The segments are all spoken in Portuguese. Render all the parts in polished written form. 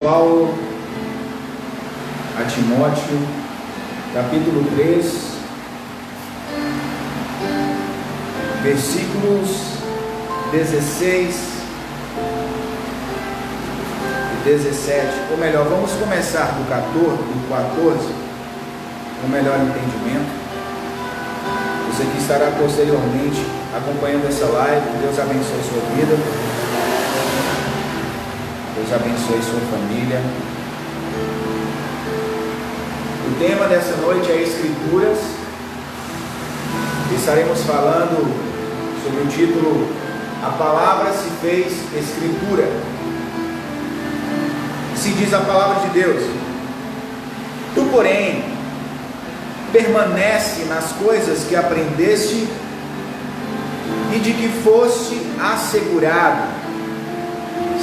Paulo a Timóteo, capítulo 3, versículos 16 e 17, ou melhor, vamos começar do 14, com melhor entendimento. Você que estará posteriormente acompanhando essa live, Deus abençoe sua vida, Deus abençoe sua família. O tema dessa noite é Escrituras. Estaremos falando sobre o título A Palavra se fez Escritura. Se diz a palavra de Deus: Tu, porém, permanece nas coisas que aprendeste e de que foste assegurado,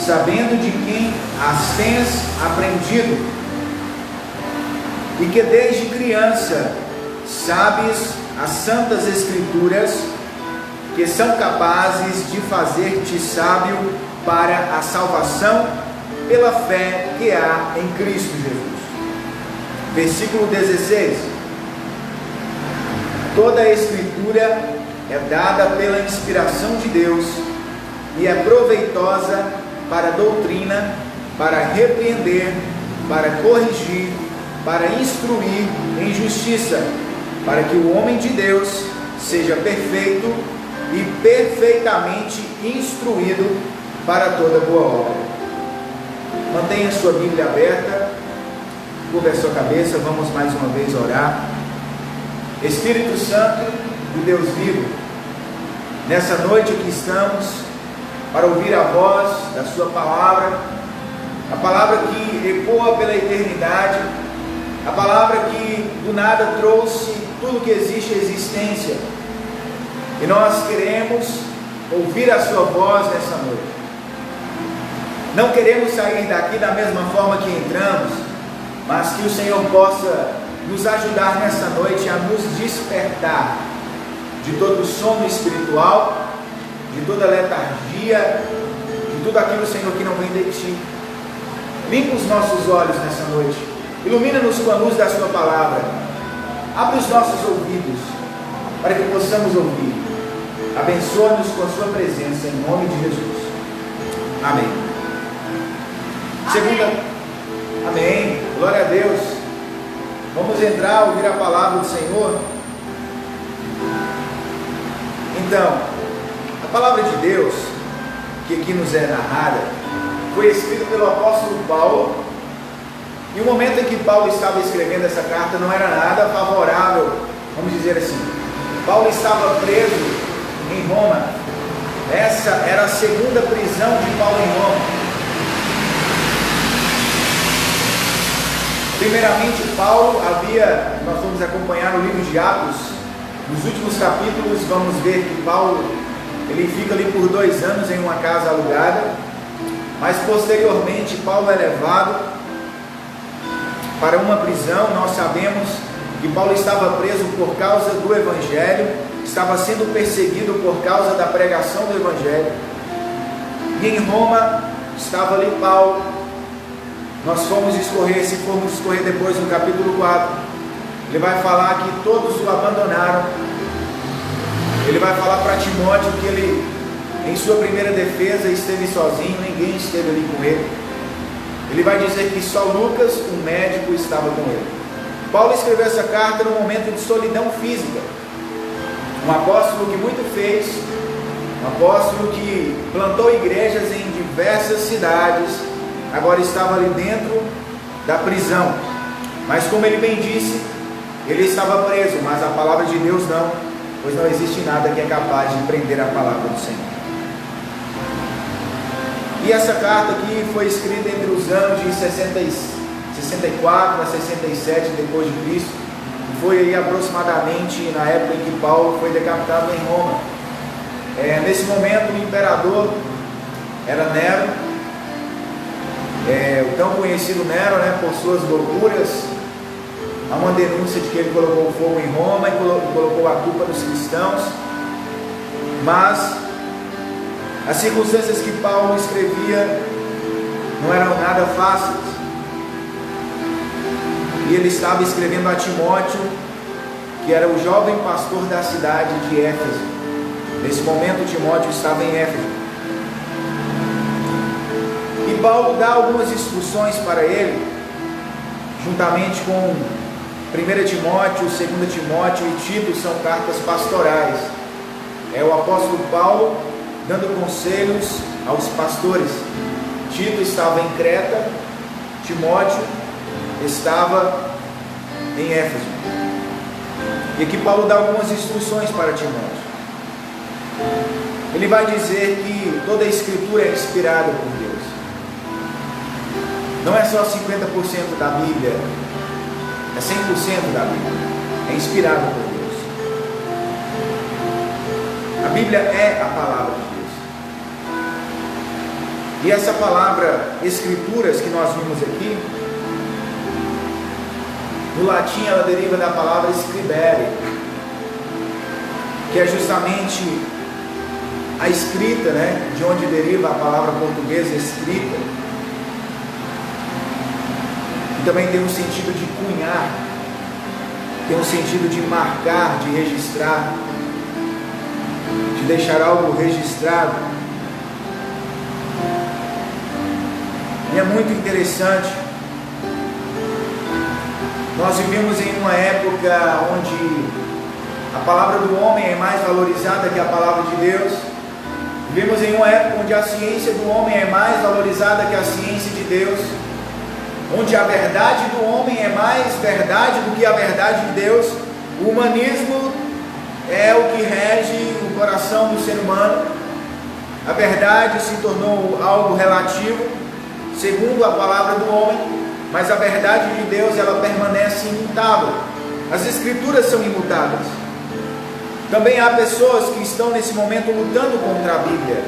sabendo de quem as tens aprendido, e que desde criança sabes as santas Escrituras, que são capazes de fazer-te sábio para a salvação pela fé que há em Cristo Jesus. Versículo 16: Toda a Escritura é dada pela inspiração de Deus e é proveitosa para a doutrina, para repreender, para corrigir, para instruir em justiça, para que o homem de Deus seja perfeito e perfeitamente instruído para toda boa obra. Mantenha sua Bíblia aberta, curva a sua cabeça, vamos mais uma vez orar. Espírito Santo do Deus vivo, nessa noite que estamos para ouvir a voz da sua palavra, a palavra que ecoa pela eternidade, a palavra que do nada trouxe tudo que existe à existência, e nós queremos ouvir a sua voz nessa noite. Não queremos sair daqui da mesma forma que entramos, mas que o Senhor possa nos ajudar nessa noite a nos despertar de todo o sono espiritual, de toda a letargia, de tudo aquilo, Senhor, que não vem de Ti. Limpa os nossos olhos nessa noite, ilumina-nos com a luz da Sua palavra, abre os nossos ouvidos para que possamos ouvir. Abençoa-nos com a Sua presença, em nome de Jesus. Amém. Amém. Glória a Deus. Vamos entrar a ouvir a palavra do Senhor. Então, a palavra de Deus, que aqui nos é narrada, foi escrita pelo apóstolo Paulo, e o momento em que Paulo estava escrevendo essa carta não era nada favorável, vamos dizer assim. Paulo estava preso em Roma. Essa era a segunda prisão de Paulo em Roma. Primeiramente, Paulo nós vamos acompanhar no livro de Atos, nos últimos capítulos, vamos ver que Paulo, ele fica ali por 2 anos em uma casa alugada, mas posteriormente Paulo é levado para uma prisão. Nós sabemos que Paulo estava preso por causa do Evangelho, estava sendo perseguido por causa da pregação do Evangelho, e em Roma estava ali Paulo. Nós formos discorrer depois no capítulo 4, ele vai falar que todos o abandonaram. Ele vai falar para Timóteo que ele, em sua primeira defesa, esteve sozinho, ninguém esteve ali com ele. Ele vai dizer que só Lucas, o médico, estava com ele. Paulo escreveu essa carta num momento de solidão física. Um apóstolo que muito fez, um apóstolo que plantou igrejas em diversas cidades, agora estava ali dentro da prisão. Mas como ele bem disse, ele estava preso, mas a palavra de Deus não, pois não existe nada que é capaz de prender a palavra do Senhor. E essa carta aqui foi escrita entre os anos de 64 a 67 depois de Cristo, e foi aí aproximadamente na época em que Paulo foi decapitado em Roma. Nesse momento o imperador era Nero, o tão conhecido Nero, por suas loucuras. Há uma denúncia de que ele colocou fogo em Roma e colocou a culpa dos cristãos, mas as circunstâncias que Paulo escrevia não eram nada fáceis. E ele estava escrevendo a Timóteo, que era o jovem pastor da cidade de Éfeso. Nesse momento Timóteo estava em Éfeso. E Paulo dá algumas instruções para ele, juntamente com 1 Timóteo, 2 Timóteo e Tito, são cartas pastorais. É o apóstolo Paulo dando conselhos aos pastores. Tito estava em Creta, Timóteo estava em Éfeso. E aqui Paulo dá algumas instruções para Timóteo. Ele vai dizer que toda a escritura é inspirada por Deus. Não é só 50% da Bíblia, é 100% da Bíblia. É inspirada por Deus. A Bíblia é a palavra de Deus. E essa palavra, escrituras, que nós vimos aqui, no latim ela deriva da palavra scribere, que é justamente a escrita, né? De onde deriva a palavra portuguesa escrita. E também tem um sentido de cunhar, tem um sentido de marcar, de registrar, de deixar algo registrado. E é muito interessante. Nós vivemos em uma época onde a palavra do homem é mais valorizada que a palavra de Deus. Vivemos em uma época onde a ciência do homem é mais valorizada que a ciência de Deus, onde a verdade do homem é mais verdade do que a verdade de Deus. O humanismo é o que rege o coração do ser humano. A verdade se tornou algo relativo, segundo a palavra do homem. Mas a verdade de Deus, ela permanece imutável. As escrituras são imutáveis. Também há pessoas que estão nesse momento lutando contra a Bíblia.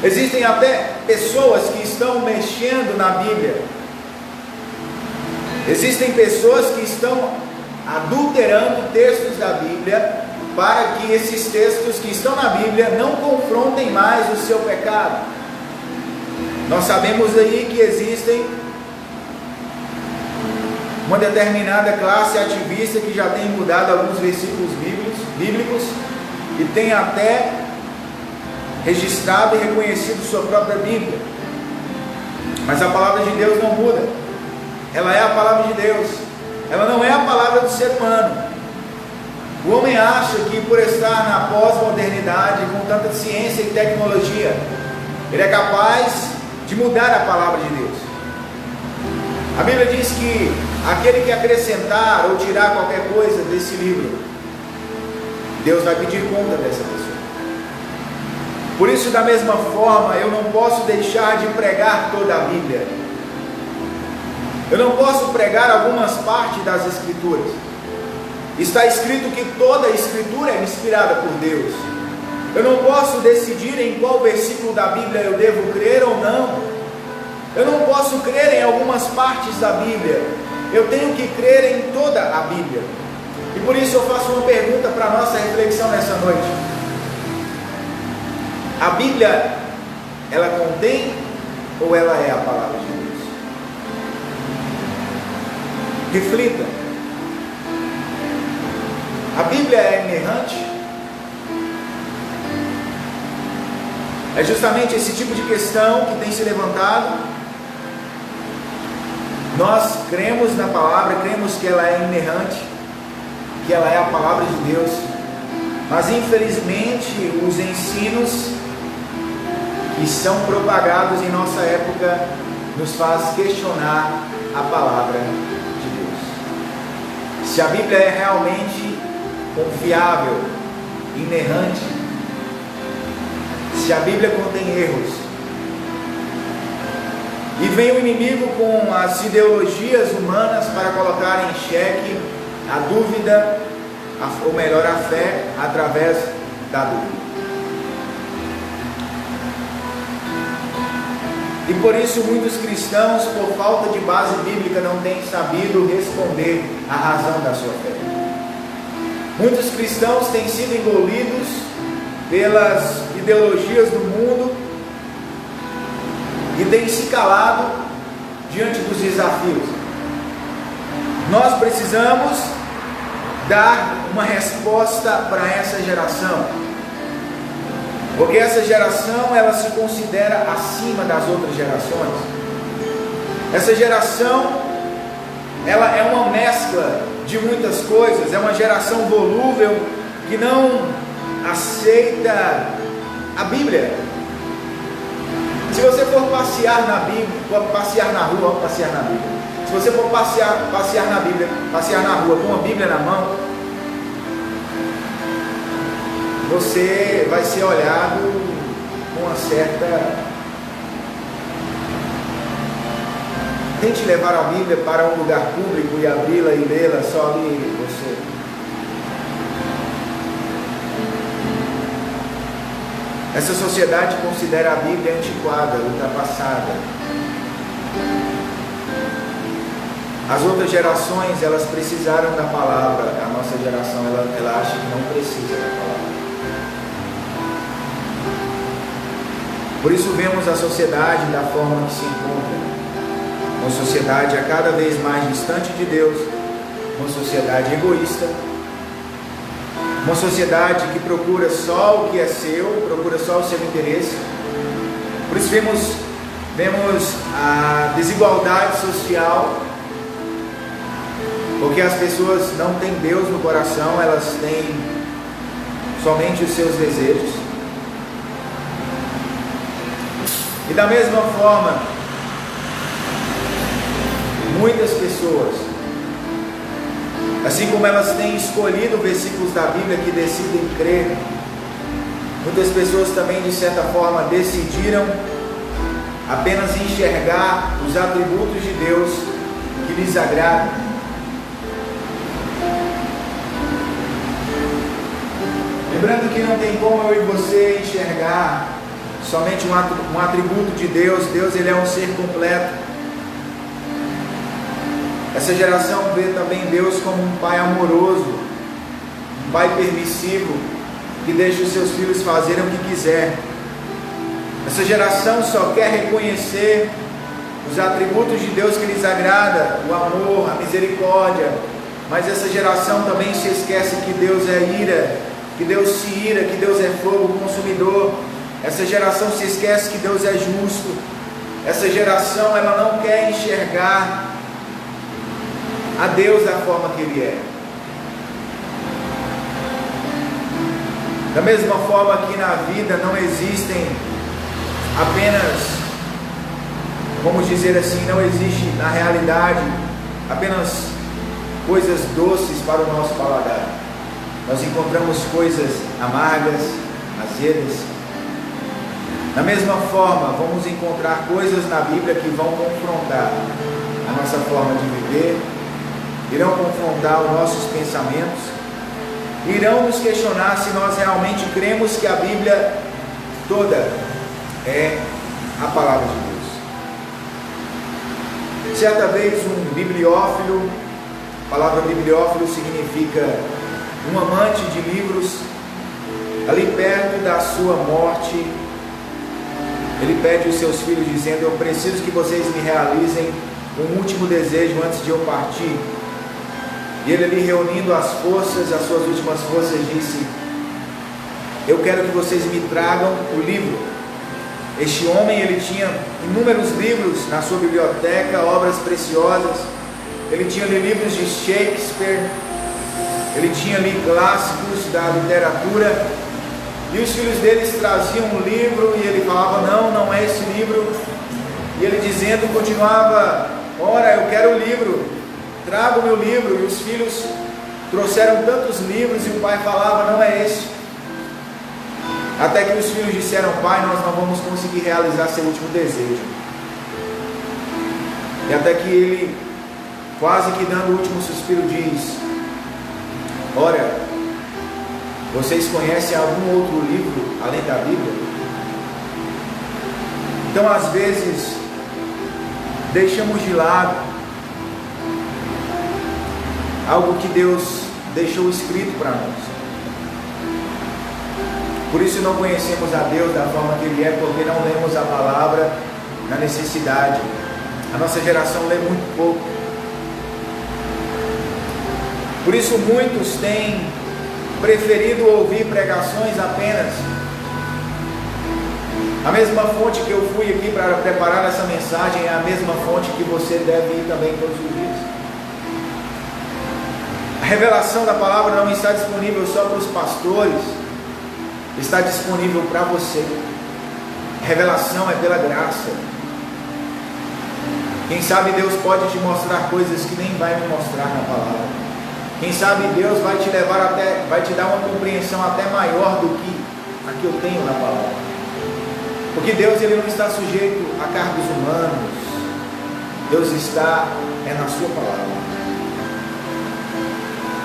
Existem até pessoas que estão mexendo na Bíblia. Existem pessoas que estão adulterando textos da Bíblia, para que esses textos que estão na Bíblia não confrontem mais o seu pecado. Nós sabemos aí que existem uma determinada classe ativista que já tem mudado alguns versículos bíblicos e tem até registrado e reconhecido sua própria Bíblia. Mas a palavra de Deus não muda. Ela é a palavra de Deus. Ela não é a palavra do ser humano. O homem acha que por estar na pós-modernidade, com tanta ciência e tecnologia, ele é capaz de mudar a palavra de Deus. A Bíblia diz que aquele que acrescentar ou tirar qualquer coisa desse livro, Deus vai pedir conta dessa pessoa. Por isso, da mesma forma, eu não posso deixar de pregar toda a Bíblia. Eu não posso pregar algumas partes das Escrituras. Está escrito que toda a Escritura é inspirada por Deus. Eu não posso decidir em qual versículo da Bíblia eu devo crer ou não. Eu não posso crer em algumas partes da Bíblia. Eu tenho que crer em toda a Bíblia. E por isso eu faço uma pergunta para a nossa reflexão nessa noite. A Bíblia, ela contém ou ela é a palavra de Deus? Reflita. A Bíblia é inerrante? É justamente esse tipo de questão que tem se levantado. Nós cremos na palavra, cremos que ela é inerrante, que ela é a palavra de Deus, mas infelizmente os ensinos que são propagados em nossa época nos faz questionar a palavra de Deus. Se a Bíblia é realmente confiável, inerrante, se a Bíblia contém erros, e vem o inimigo com as ideologias humanas para colocar em xeque a dúvida, ou melhor, a fé através da dúvida. E por isso muitos cristãos, por falta de base bíblica, não têm sabido responder à razão da sua fé. Muitos cristãos têm sido engolidos pelas ideologias do mundo e têm se calado diante dos desafios. Nós precisamos dar uma resposta para essa geração, porque essa geração ela se considera acima das outras gerações. Essa geração ela é uma mescla de muitas coisas, é uma geração volúvel que não aceita a Bíblia. Se você for passear na Bíblia, passear na rua, vamos passear na Bíblia. Se você for passear na Bíblia, passear na rua com a Bíblia na mão, você vai ser olhado com uma certa... Tente levar a Bíblia para um lugar público e abri-la e lê-la só ali você. Essa sociedade considera a Bíblia antiquada, ultrapassada. As outras gerações, elas precisaram da palavra. A nossa geração, ela acha que não precisa da palavra. Por isso vemos a sociedade da forma que se encontra. Uma sociedade a cada vez mais distante de Deus. Uma sociedade egoísta. Uma sociedade que procura só o que é seu, procura só o seu interesse. Por isso vemos a desigualdade social, porque as pessoas não têm Deus no coração, elas têm somente os seus desejos. E da mesma forma, muitas pessoas, assim como elas têm escolhido versículos da Bíblia que decidem crer, muitas pessoas também de certa forma decidiram apenas enxergar os atributos de Deus que lhes agradam. Lembrando que não tem como eu e você enxergar somente um atributo de Deus. Deus, ele é um ser completo. Essa geração vê também Deus como um pai amoroso, um pai permissivo, que deixa os seus filhos fazerem o que quiser. Essa geração só quer reconhecer os atributos de Deus que lhes agrada, o amor, a misericórdia. Mas essa geração também se esquece que Deus é ira, que Deus se ira, que Deus é fogo consumidor. Essa geração se esquece que Deus é justo. Essa geração ela não quer enxergar a Deus da forma que Ele é. Da mesma forma que na vida não existem apenas, vamos dizer assim, não existe na realidade apenas coisas doces para o nosso paladar. Nós encontramos coisas amargas, azedas. Da mesma forma, vamos encontrar coisas na Bíblia que vão confrontar a nossa forma de viver, irão confrontar os nossos pensamentos, irão nos questionar se nós realmente cremos que a Bíblia toda é a palavra de Deus. Certa vez um bibliófilo, a palavra bibliófilo significa um amante de livros, ali perto da sua morte, ele pede aos seus filhos dizendo: eu preciso que vocês me realizem um último desejo antes de eu partir. E ele ali reunindo as forças, as suas últimas forças, disse: eu quero que vocês me tragam o livro. Este homem, ele tinha inúmeros livros na sua biblioteca, obras preciosas. Ele tinha ali livros de Shakespeare, ele tinha ali clássicos da literatura. E os filhos deles traziam um livro e ele falava: não é esse livro. E ele dizendo, continuava: ora, eu quero o livro, traga o meu livro. E os filhos trouxeram tantos livros e o pai falava: não é esse. Até que os filhos disseram: pai, nós não vamos conseguir realizar seu último desejo. E até que ele, quase que dando o último suspiro, diz: ora, vocês conhecem algum outro livro além da Bíblia? Então, às vezes, deixamos de lado algo que Deus deixou escrito para nós. Por isso não conhecemos a Deus da forma que Ele é, porque não lemos a palavra na necessidade. A nossa geração lê muito pouco. Por isso muitos têm preferido ouvir pregações apenas. A mesma fonte que eu fui aqui para preparar essa mensagem é a mesma fonte que você deve ir também todos os dias. A revelação da palavra não está disponível só para os pastores, está disponível para você. A revelação é pela graça. Quem sabe Deus pode te mostrar coisas que nem vai me mostrar na palavra. Quem sabe Deus vai te levar até, vai te dar uma compreensão até maior do que a que eu tenho na palavra. Porque Deus, ele não está sujeito a cargos humanos. Deus está na sua palavra.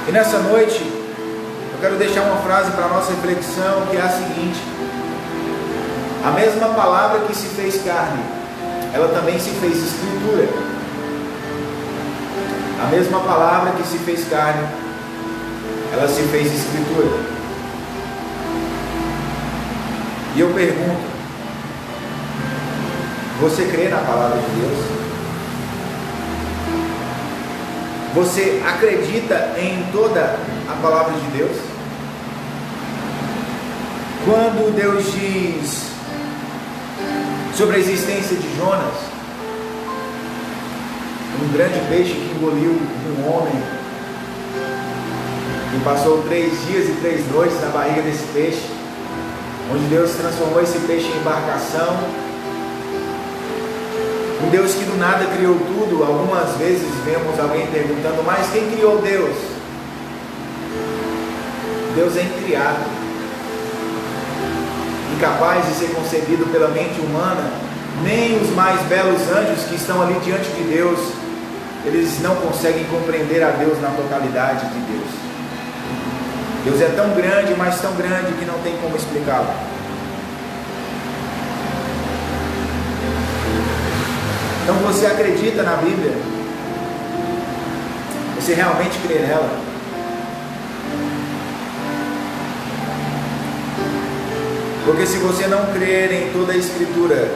E nessa noite, eu quero deixar uma frase para a nossa reflexão, que é a seguinte: a mesma palavra que se fez carne, ela também se fez escritura. A mesma palavra que se fez carne, ela se fez escritura. E eu pergunto: você crê na palavra de Deus? Você acredita em toda a palavra de Deus? Quando Deus diz sobre a existência de Jonas, um grande peixe que engoliu um homem, e passou 3 dias e 3 noites na barriga desse peixe, onde Deus transformou esse peixe em embarcação. Um Deus que do nada criou tudo. Algumas vezes vemos alguém perguntando: mas quem criou Deus? Deus é incriado, incapaz de ser concebido pela mente humana. Nem os mais belos anjos que estão ali diante de Deus, eles não conseguem compreender a Deus na totalidade de Deus. Deus é tão grande, mas tão grande que não tem como explicá-lo. Então você acredita na Bíblia? Você realmente crê nela? Porque se você não crer em toda a Escritura,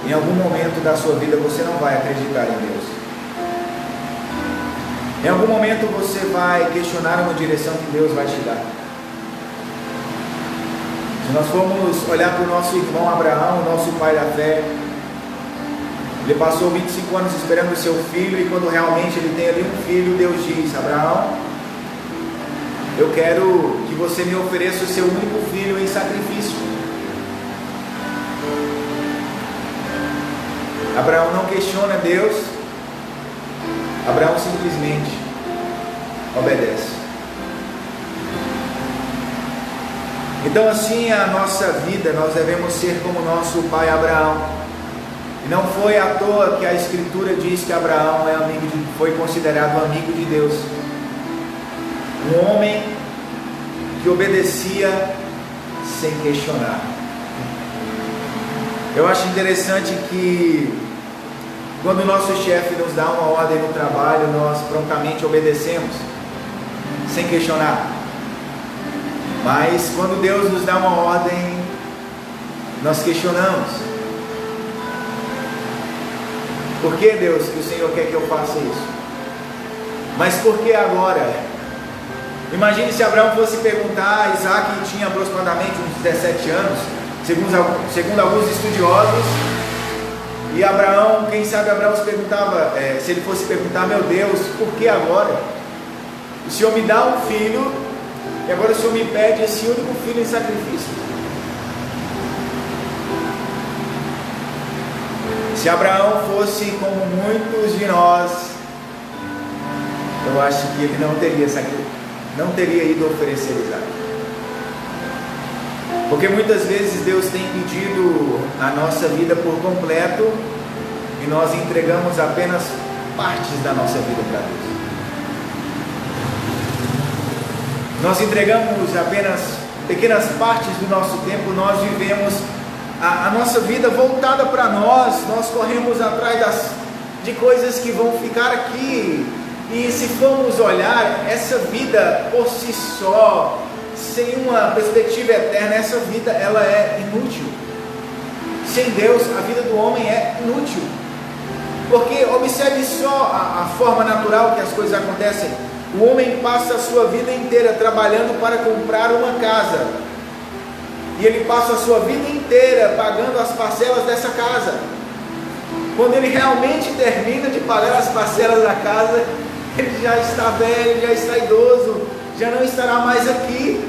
em algum momento da sua vida você não vai acreditar em Deus. Em algum momento você vai questionar uma direção que Deus vai te dar. Se nós formos olhar para o nosso irmão Abraão, o nosso pai da fé, ele passou 25 anos esperando o seu filho, e quando realmente ele tem ali um filho, Deus diz: Abraão, eu quero que você me ofereça o seu único filho em sacrifício. Abraão não questiona Deus, Abraão simplesmente obedece. Então assim a nossa vida, nós devemos ser como nosso pai Abraão. E não foi à toa que a Escritura diz que Abraão foi considerado amigo de Deus. Um homem que obedecia sem questionar. Eu acho interessante que quando o nosso chefe nos dá uma ordem no trabalho, nós prontamente obedecemos, sem questionar. Mas quando Deus nos dá uma ordem, nós questionamos. Por que, Deus, que o Senhor quer que eu faça isso? Mas por que agora? Imagine se Abraão fosse perguntar. Isaac tinha aproximadamente uns 17 anos, segundo alguns estudiosos. E Abraão, quem sabe Abraão se perguntava, se ele fosse perguntar: meu Deus, por que agora? O Senhor me dá um filho, e agora o Senhor me pede esse único filho em sacrifício. Se Abraão fosse como muitos de nós, eu acho que ele não teria ido oferecer Isaac. Porque muitas vezes Deus tem pedido a nossa vida por completo, e nós entregamos apenas partes da nossa vida para Deus. Nós entregamos apenas pequenas partes do nosso tempo. Nós vivemos a nossa vida voltada para nós corremos atrás de coisas que vão ficar aqui. E se formos olhar, essa vida por si só, sem uma perspectiva eterna, essa vida ela é inútil. Sem Deus, a vida do homem é inútil. Porque observe só a forma natural que as coisas acontecem. O homem passa a sua vida inteira trabalhando para comprar uma casa, e ele passa a sua vida inteira pagando as parcelas dessa casa. Quando ele realmente termina de pagar as parcelas da casa, ele já está velho, já está idoso, já não estará mais aqui.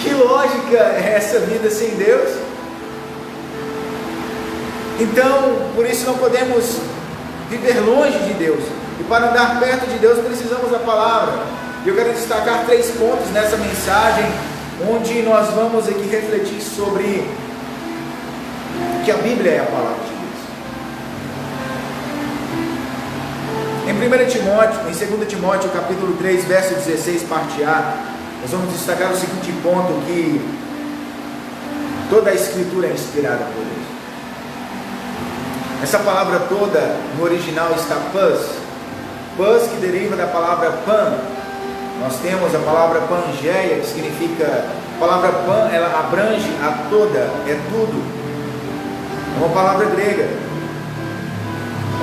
Que lógica é essa vida sem Deus? Então, por isso não podemos viver longe de Deus. E para andar perto de Deus precisamos da palavra. E eu quero destacar 3 pontos nessa mensagem, onde nós vamos aqui refletir sobre que a Bíblia é a palavra de Deus. Em 2 Timóteo, capítulo 3, verso 16, parte A, nós vamos destacar o seguinte ponto, que toda a Escritura é inspirada por Deus. Essa palavra toda, no original está pus, que deriva da palavra pan. Nós temos a palavra pangeia, que significa, a palavra pan, ela abrange a toda, é tudo. É uma palavra grega.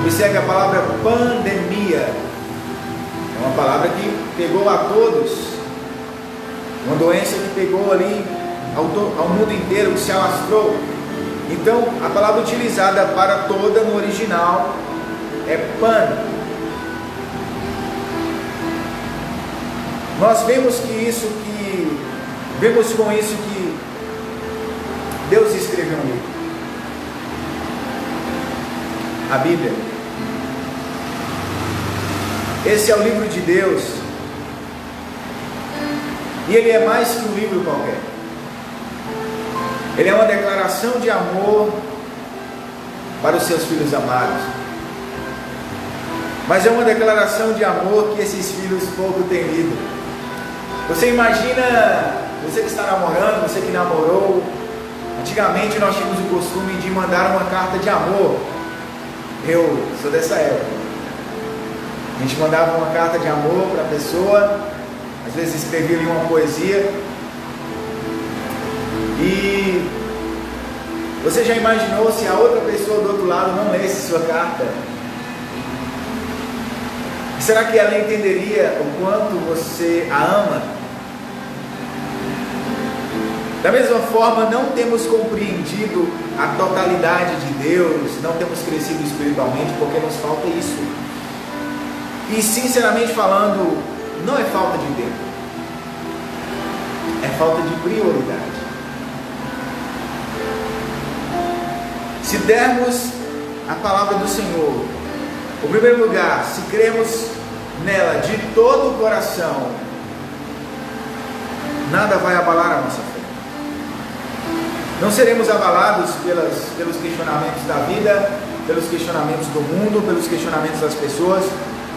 Observe a palavra pandemia, é uma palavra que pegou a todos, uma doença que pegou ali ao mundo inteiro, que se alastrou. Então, a palavra utilizada para toda no original é pan. Nós vemos com isso que Deus escreveu um livro, a Bíblia. Esse é o livro de Deus, e ele é mais que um livro qualquer. Ele é uma declaração de amor para os seus filhos amados. Mas é uma declaração de amor que esses filhos pouco têm lido. Você imagina, você que está namorando, você que namorou, antigamente nós tínhamos o costume de mandar uma carta de amor. Eu sou dessa época. A gente mandava uma carta de amor para a pessoa, às vezes escrevia ali uma poesia. E você já imaginou se a outra pessoa do outro lado não lesse sua carta? Será que ela entenderia o quanto você a ama? Da mesma forma, não temos compreendido a totalidade de Deus, não temos crescido espiritualmente porque nos falta isso. E sinceramente falando, não é falta de Deus, é falta de prioridade. Se dermos a palavra do Senhor o primeiro lugar, se cremos nela de todo o coração, nada vai abalar a nossa fé. Não seremos abalados pelos questionamentos da vida, pelos questionamentos do mundo, pelos questionamentos das pessoas.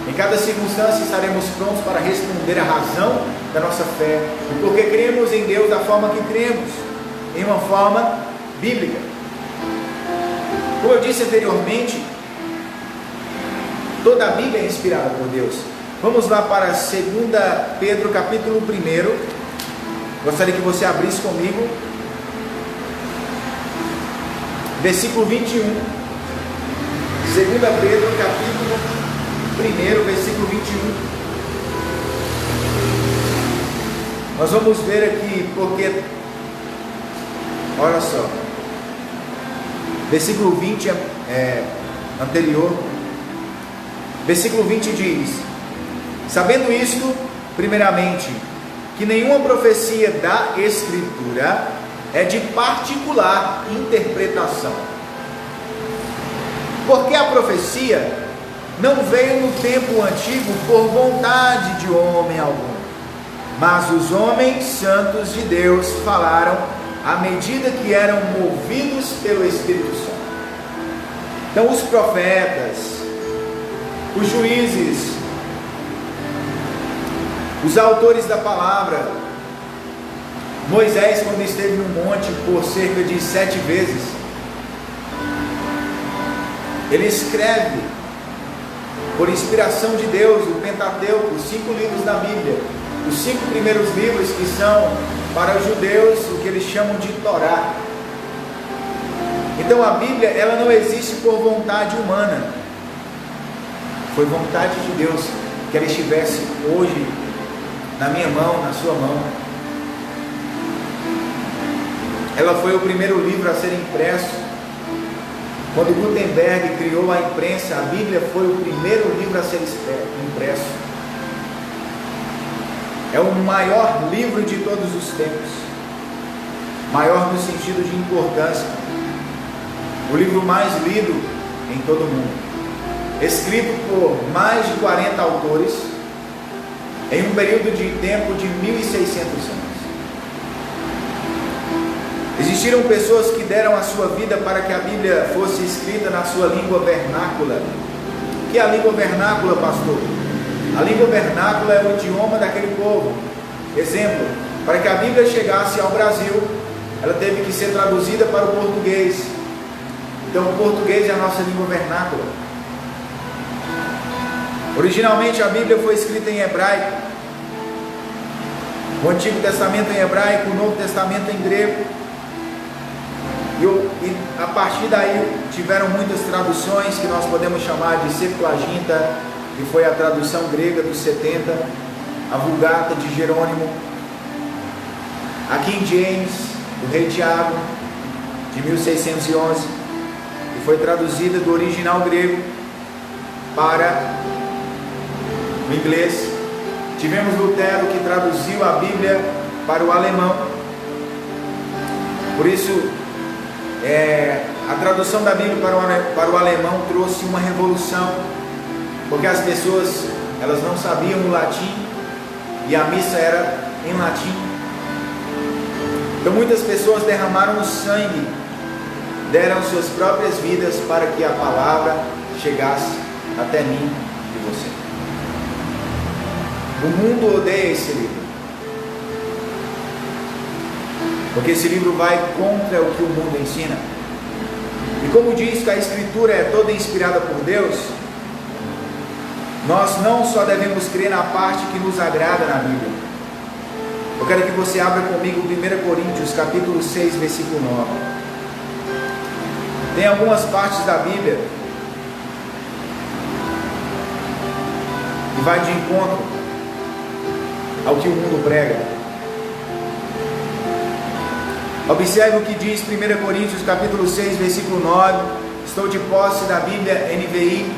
Em cada circunstância estaremos prontos para responder a razão da nossa fé, porque cremos em Deus da forma que cremos, em uma forma bíblica. Como eu disse anteriormente, toda a Bíblia é inspirada por Deus. Vamos lá para 2 Pedro capítulo 1. Gostaria que você abrisse comigo, versículo 21. 2 Pedro capítulo 1, versículo 21. Nós vamos ver aqui, porque, olha só, versículo 20 anterior. Versículo 20 diz: sabendo isto, primeiramente, que nenhuma profecia da Escritura é de particular interpretação. Porque a profecia não veio no tempo antigo por vontade de homem algum, mas os homens santos de Deus falaram à medida que eram movidos pelo Espírito Santo. Então os profetas, os juízes, os autores da palavra, Moisés, quando esteve no monte por cerca de 7 vezes, ele escreve, por inspiração de Deus, o Pentateuco, os 5 livros da Bíblia, os 5 primeiros livros que são para os judeus o que eles chamam de Torá. Então a Bíblia, ela não existe por vontade humana. Foi vontade de Deus que ela estivesse hoje na minha mão, na sua mão. Ela foi o primeiro livro a ser impresso. Quando Gutenberg criou a imprensa, a Bíblia foi o primeiro livro a ser impresso. É o maior livro de todos os tempos. Maior no sentido de importância. O livro mais lido em todo o mundo. Escrito por mais de 40 autores, em um período de tempo de 1.600 anos. Existiram pessoas que deram a sua vida para que a Bíblia fosse escrita na sua língua vernácula. O que é a língua vernácula, pastor? A língua vernácula é o idioma daquele povo. Exemplo, para que a Bíblia chegasse ao Brasil, ela teve que ser traduzida para o português. Então o português é a nossa língua vernácula. Originalmente a Bíblia foi escrita em hebraico. O Antigo Testamento em hebraico, o Novo Testamento em grego. E a partir daí tiveram muitas traduções que nós podemos chamar de Septuaginta, que foi a tradução grega dos 70, a Vulgata de Jerônimo, a King James, do rei Tiago, de 1611, que foi traduzida do original grego para o inglês. Tivemos Lutero, que traduziu a Bíblia para o alemão. Por isso, a tradução da Bíblia para o alemão trouxe uma revolução, porque as pessoas elas não sabiam o latim e a missa era em latim. Então muitas pessoas derramaram o sangue, deram suas próprias vidas para que a palavra chegasse até mim e você. O mundo odeia esse livro, porque esse livro vai contra o que o mundo ensina. E como diz que a Escritura é toda inspirada por Deus, nós não só devemos crer na parte que nos agrada na Bíblia. Eu quero que você abra comigo 1 Coríntios capítulo 6, versículo 9. Tem algumas partes da Bíblia que vai de encontro ao que o mundo prega. Observe o que diz 1 Coríntios capítulo 6, versículo 9. Estou de posse da Bíblia NVI,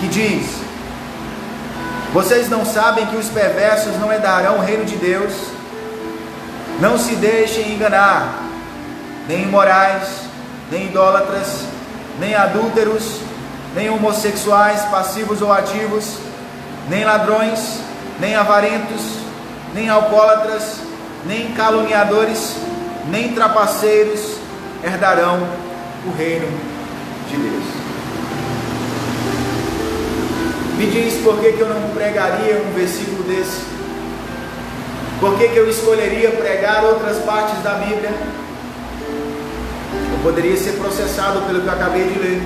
que diz: vocês não sabem que os perversos não herdarão o reino de Deus? Não se deixem enganar, nem imorais, nem idólatras, nem adúlteros, nem homossexuais, passivos ou ativos, nem ladrões, nem avarentos, nem alcoólatras, nem caluniadores, nem trapaceiros herdarão o reino de Deus. Me diz por que eu não pregaria um versículo desse? Por que eu escolheria pregar outras partes da Bíblia? Eu poderia ser processado pelo que eu acabei de ler,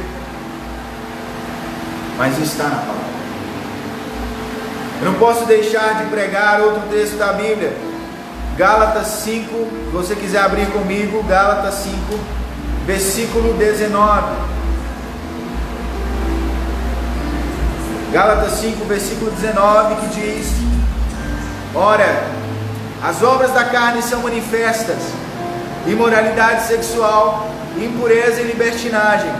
mas está na palavra. Eu não posso deixar de pregar outro texto da Bíblia. Gálatas 5, se você quiser abrir comigo, Gálatas 5, versículo 19. Gálatas 5, versículo 19, que diz: ora, as obras da carne são manifestas: imoralidade sexual, impureza e libertinagem,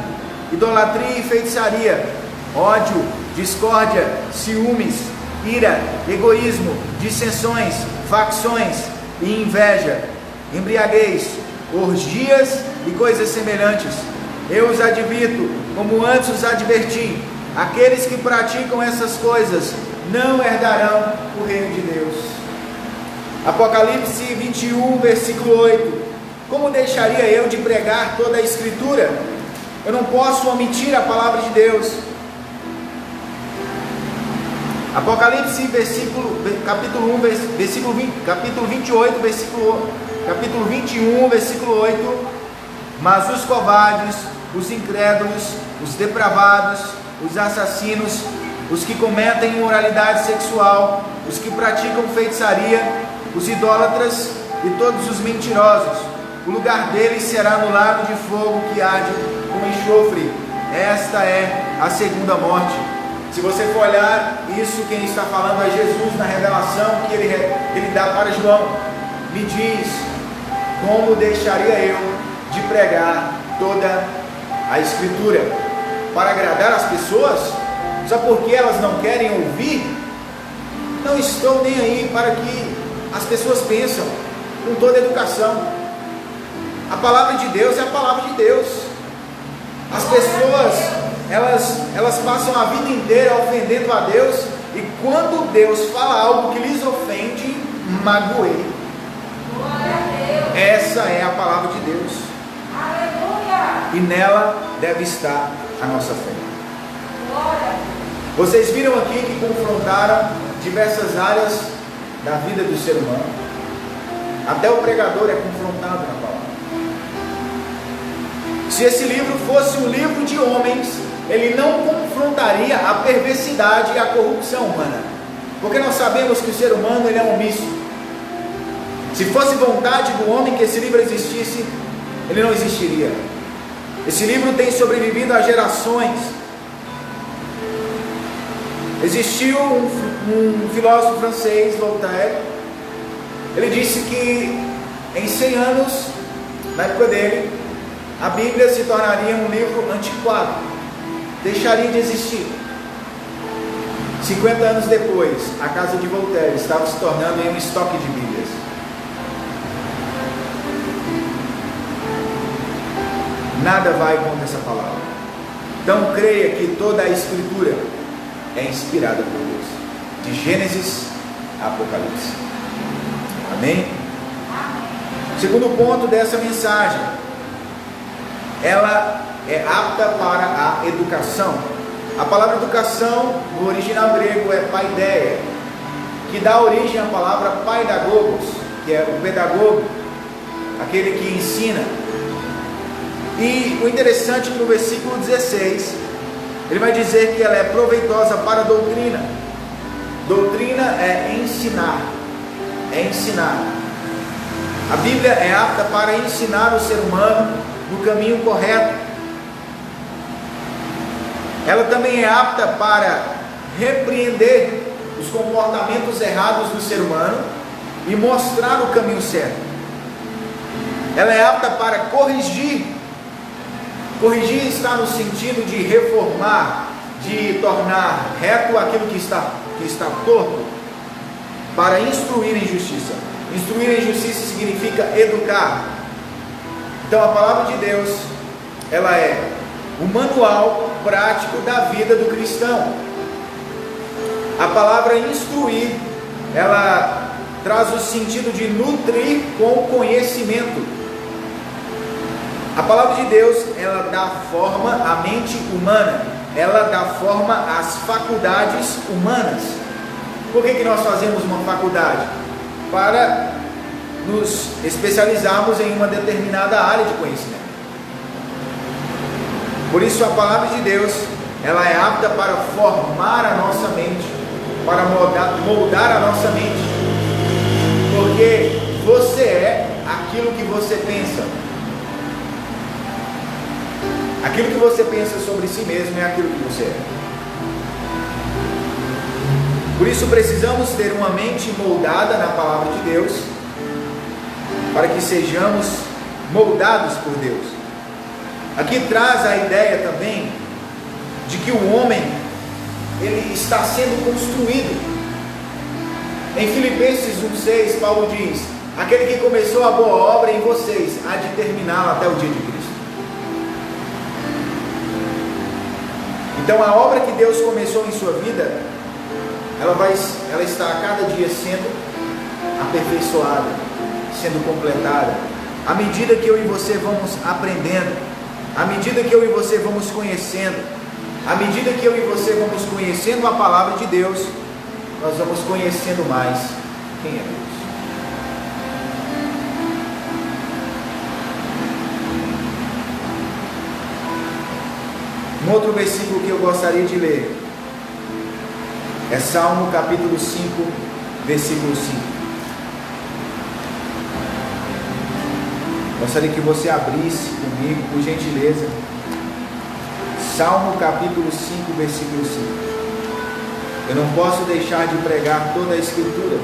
idolatria e feitiçaria, ódio, discórdia, ciúmes, ira, egoísmo, dissensões, facções e inveja, embriaguez, orgias e coisas semelhantes. Eu os advirto, como antes os adverti: aqueles que praticam essas coisas não herdarão o reino de Deus. Apocalipse 21, versículo 8. Como deixaria eu de pregar toda a Escritura? Eu não posso omitir a palavra de Deus. Apocalipse capítulo 21, versículo 8. Mas os covardes, os incrédulos, os depravados, os assassinos, os que cometem imoralidade sexual, os que praticam feitiçaria, os idólatras e todos os mentirosos, o lugar deles será no lago de fogo que arde com enxofre. Esta é a segunda morte. Se você for olhar isso, quem está falando é Jesus na revelação que ele dá para João. Me diz, como deixaria eu de pregar toda a Escritura? Para agradar as pessoas? Só porque elas não querem ouvir? Não estou nem aí para que as pessoas pensam, com toda a educação. A palavra de Deus é a palavra de Deus. As pessoas, elas passam a vida inteira ofendendo a Deus, e quando Deus fala algo que lhes ofende, magoei. Essa é a palavra de Deus. E nela deve estar a nossa fé. Vocês viram aqui que confrontaram diversas áreas da vida do ser humano. Até o pregador é confrontado na palavra. Se esse livro fosse um livro de homens, ele não confrontaria a perversidade e a corrupção humana, porque nós sabemos que o ser humano ele é omisso. Se fosse vontade do homem que esse livro existisse, ele não existiria. Esse livro tem sobrevivido a gerações. Existiu um filósofo francês, Voltaire. Ele disse que em 100 anos, na época dele, a Bíblia se tornaria um livro antiquado, deixaria de existir. 50 anos depois, a casa de Voltaire estava se tornando em um estoque de Bíblias. Nada vai contra essa palavra. Então creia que toda a Escritura é inspirada por Deus, de Gênesis a Apocalipse. Amém? Segundo ponto dessa mensagem, ela é apta para a educação. A palavra educação no original grego é paideia, que dá origem à palavra paidagogos, que é o pedagogo, aquele que ensina. E o interessante é que no versículo 16, ele vai dizer que ela é proveitosa para a doutrina. Doutrina é ensinar. É ensinar. A Bíblia é apta para ensinar o ser humano no caminho correto. Ela também é apta para repreender os comportamentos errados do ser humano e mostrar o caminho certo. Ela é apta para corrigir. Corrigir está no sentido de reformar, de tornar reto aquilo que está torto, para instruir em justiça. Instruir em justiça significa educar. Então a palavra de Deus, ela é o manual prático da vida do cristão. A palavra instruir, ela traz o sentido de nutrir com conhecimento. A palavra de Deus, ela dá forma à mente humana, ela dá forma às faculdades humanas. Por que nós fazemos uma faculdade? Para nos especializarmos em uma determinada área de conhecimento. Por isso a palavra de Deus, ela é apta para formar a nossa mente, para moldar a nossa mente, porque você é aquilo que você pensa. Aquilo que você pensa sobre si mesmo é aquilo que você é. Por isso precisamos ter uma mente moldada na palavra de Deus, para que sejamos moldados por Deus. Aqui traz a ideia também de que o homem, ele está sendo construído. Em Filipenses 1,6, Paulo diz: aquele que começou a boa obra em vocês há de terminá-la até o dia de Cristo. Então a obra que Deus começou em sua vida, ela está a cada dia sendo aperfeiçoada, sendo completada, à medida que eu e você vamos aprendendo, à medida que eu e você vamos conhecendo, à medida que eu e você vamos conhecendo a palavra de Deus, nós vamos conhecendo mais quem é Deus. Um outro versículo que eu gostaria de ler é Salmo capítulo 5, versículo 5. Gostaria que você abrisse comigo, por gentileza, Salmo capítulo 5, versículo 5. Eu não posso deixar de pregar toda a Escritura.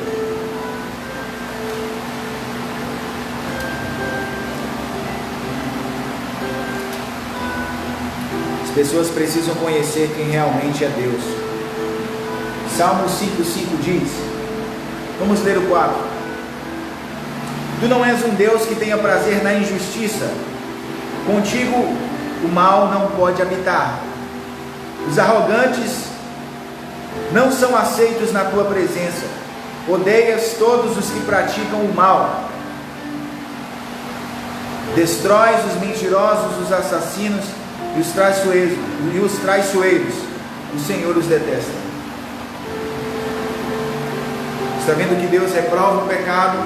As pessoas precisam conhecer quem realmente é Deus. Salmo 5,5 diz, vamos ler o 4. Tu não és um Deus que tenha prazer na injustiça, contigo o mal não pode habitar. Os arrogantes não são aceitos na tua presença. Odeias todos os que praticam o mal. Destróis os mentirosos, os assassinos e os traiçoeiros. O Senhor os detesta. Está vendo que Deus reprova o pecado?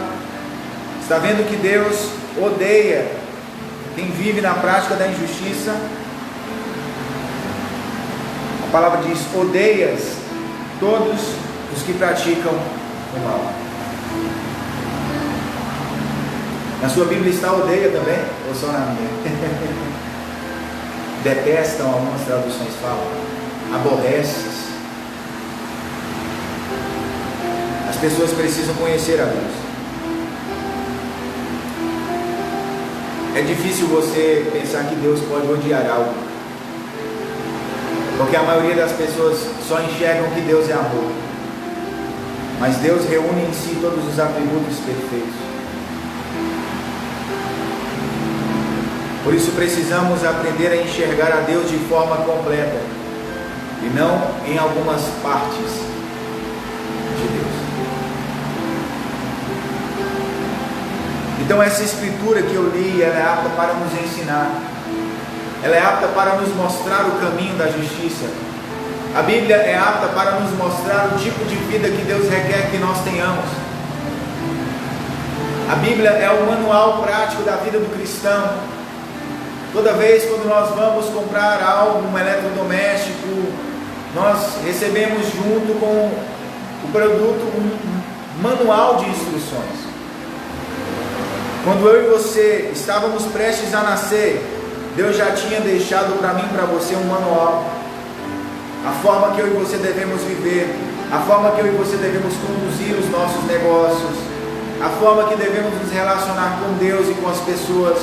Está vendo que Deus odeia quem vive na prática da injustiça? A palavra diz: odeias todos os que praticam o mal. Na sua Bíblia está odeia também? Ou só na minha? Detestam, algumas traduções falam. Aborreces. As pessoas precisam conhecer a Deus. É difícil você pensar que Deus pode odiar algo, porque a maioria das pessoas só enxergam que Deus é amor. Mas Deus reúne em si todos os atributos perfeitos. Por isso precisamos aprender a enxergar a Deus de forma completa e não em algumas partes de Deus. Então essa escritura que eu li, ela é apta para nos ensinar. Ela é apta para nos mostrar o caminho da justiça. A Bíblia é apta para nos mostrar o tipo de vida que Deus requer que nós tenhamos. A Bíblia é o manual prático da vida do cristão. Toda vez quando nós vamos comprar algo, um eletrodoméstico, nós recebemos junto com o produto um manual de instruções. Quando eu e você estávamos prestes a nascer, Deus já tinha deixado para mim e para você um manual. A forma que eu e você devemos viver, a forma que eu e você devemos conduzir os nossos negócios, a forma que devemos nos relacionar com Deus e com as pessoas,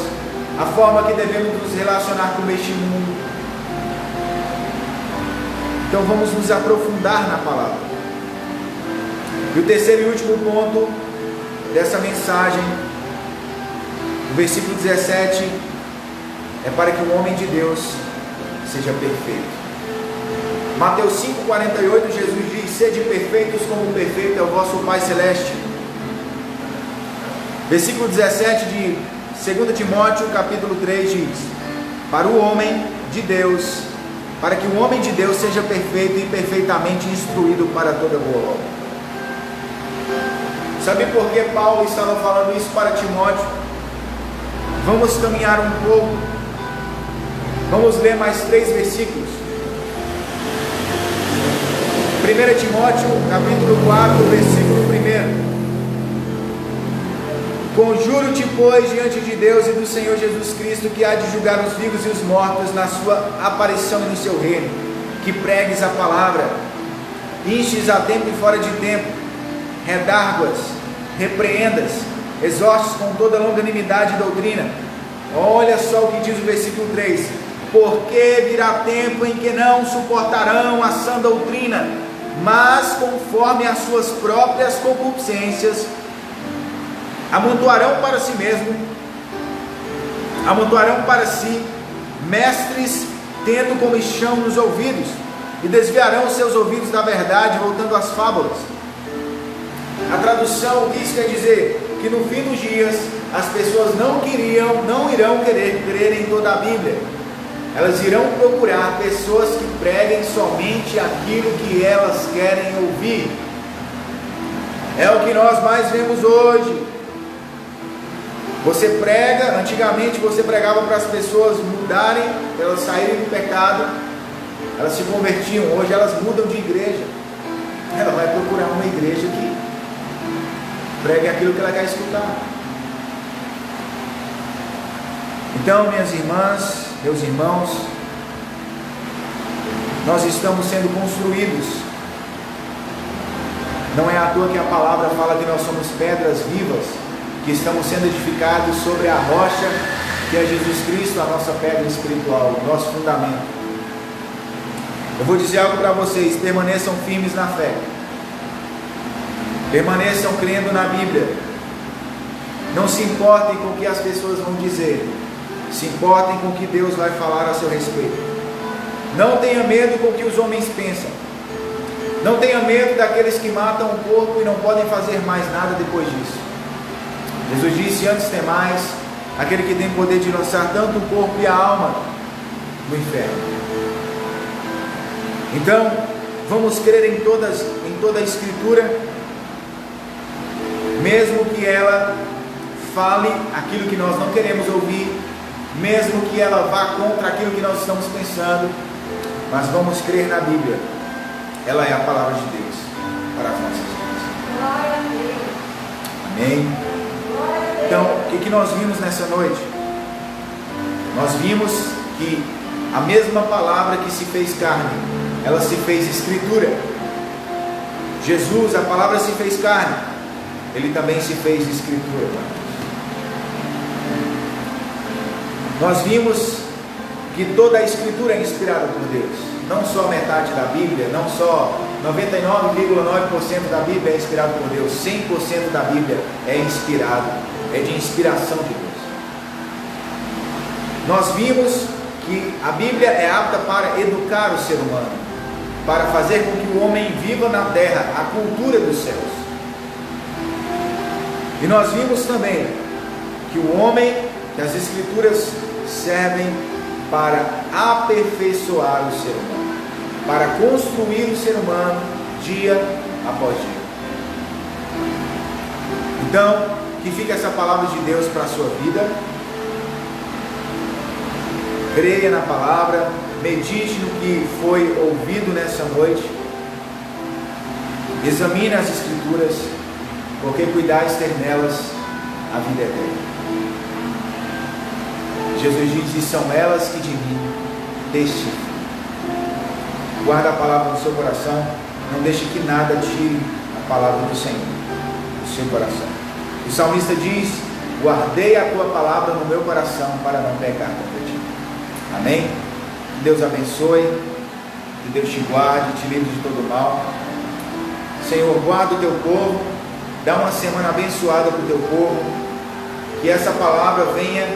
a forma que devemos nos relacionar com este mundo. Então vamos nos aprofundar na palavra. E o terceiro e último ponto dessa mensagem, o versículo 17, é para que o homem de Deus seja perfeito. Mateus 5,48, Jesus diz: sede perfeitos como perfeito é o vosso Pai Celeste. Versículo 17 de 2 Timóteo capítulo 3 diz: para o homem de Deus, para que o homem de Deus seja perfeito e perfeitamente instruído para toda boa obra. Sabe por que Paulo estava falando isso para Timóteo? Vamos caminhar um pouco. Vamos ler mais 3 versículos. 1 Timóteo capítulo 4, versículo 1. Conjuro-te, pois, diante de Deus e do Senhor Jesus Cristo, que há de julgar os vivos e os mortos na sua aparição e no seu reino, que pregues a palavra, instes a tempo e fora de tempo, redarguas, repreendas, exortes com toda longanimidade e doutrina. Olha só o que diz o versículo 3: porque virá tempo em que não suportarão a sã doutrina, mas conforme as suas próprias concupiscências, amontoarão para si mestres, tendo comichão nos ouvidos, e desviarão seus ouvidos da verdade, voltando às fábulas. A tradução, o que isso quer dizer? Que no fim dos dias, as pessoas não irão querer crer em toda a Bíblia. Elas irão procurar pessoas que preguem somente aquilo que elas querem ouvir. É o que nós mais vemos hoje. Você prega, antigamente você pregava para as pessoas mudarem, para elas saírem do pecado, elas se convertiam. Hoje elas mudam de igreja. Ela vai procurar uma igreja que pregue aquilo que ela quer escutar. Então, minhas irmãs, meus irmãos, nós estamos sendo construídos Não é à toa que a palavra fala que nós somos pedras vivas, que estamos sendo edificados sobre a rocha, que é Jesus Cristo, a nossa pedra espiritual, o nosso fundamento. Eu vou dizer algo para vocês: permaneçam firmes na fé, permaneçam crendo na Bíblia, não se importem com o que as pessoas vão dizer, se importem com o que Deus vai falar a seu respeito. Não tenha medo com o que os homens pensam, não tenha medo daqueles que matam o corpo e não podem fazer mais nada depois disso. Jesus disse: antes temais aquele que tem poder de lançar tanto o corpo e a alma no inferno. Então, vamos crer em toda a Escritura, mesmo que ela fale aquilo que nós não queremos ouvir, mesmo que ela vá contra aquilo que nós estamos pensando, mas vamos crer na Bíblia. Ela é a palavra de Deus para as nossas vidas. Amém? Então, o que nós vimos nessa noite? Nós vimos que a mesma palavra que se fez carne, ela se fez escritura. Jesus, a palavra se fez carne, ele também se fez escritura. Nós vimos que toda a escritura é inspirada por Deus, não só metade da Bíblia, não só 99,9% da Bíblia é inspirada por Deus, 100% da Bíblia é inspirado, é de inspiração de Deus. Nós vimos que a Bíblia é apta para educar o ser humano, para fazer com que o homem viva na terra a cultura dos céus. E nós vimos também que o homem, que as Escrituras servem para aperfeiçoar o ser humano, para construir o ser humano dia após dia. Então, que fique essa palavra de Deus para a sua vida. Creia na palavra, medite no que foi ouvido nessa noite, examine as Escrituras, porque cuidais ter nelas a vida eterna. Jesus diz: são elas que de mim testificam. Guarda a palavra no seu coração, não deixe que nada tire a palavra do Senhor do seu coração. O salmista diz: guardei a tua palavra no meu coração para não pecar contra ti. Amém? Que Deus abençoe, que Deus te guarde, te livre de todo mal. Senhor, guarda o teu povo, dá uma semana abençoada para o teu povo, que essa palavra venha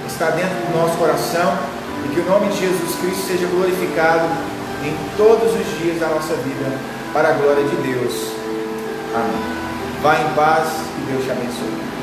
estar dentro do nosso coração e que o nome de Jesus Cristo seja glorificado em todos os dias da nossa vida, para a glória de Deus. Amém. Vá em paz, que Deus te abençoe.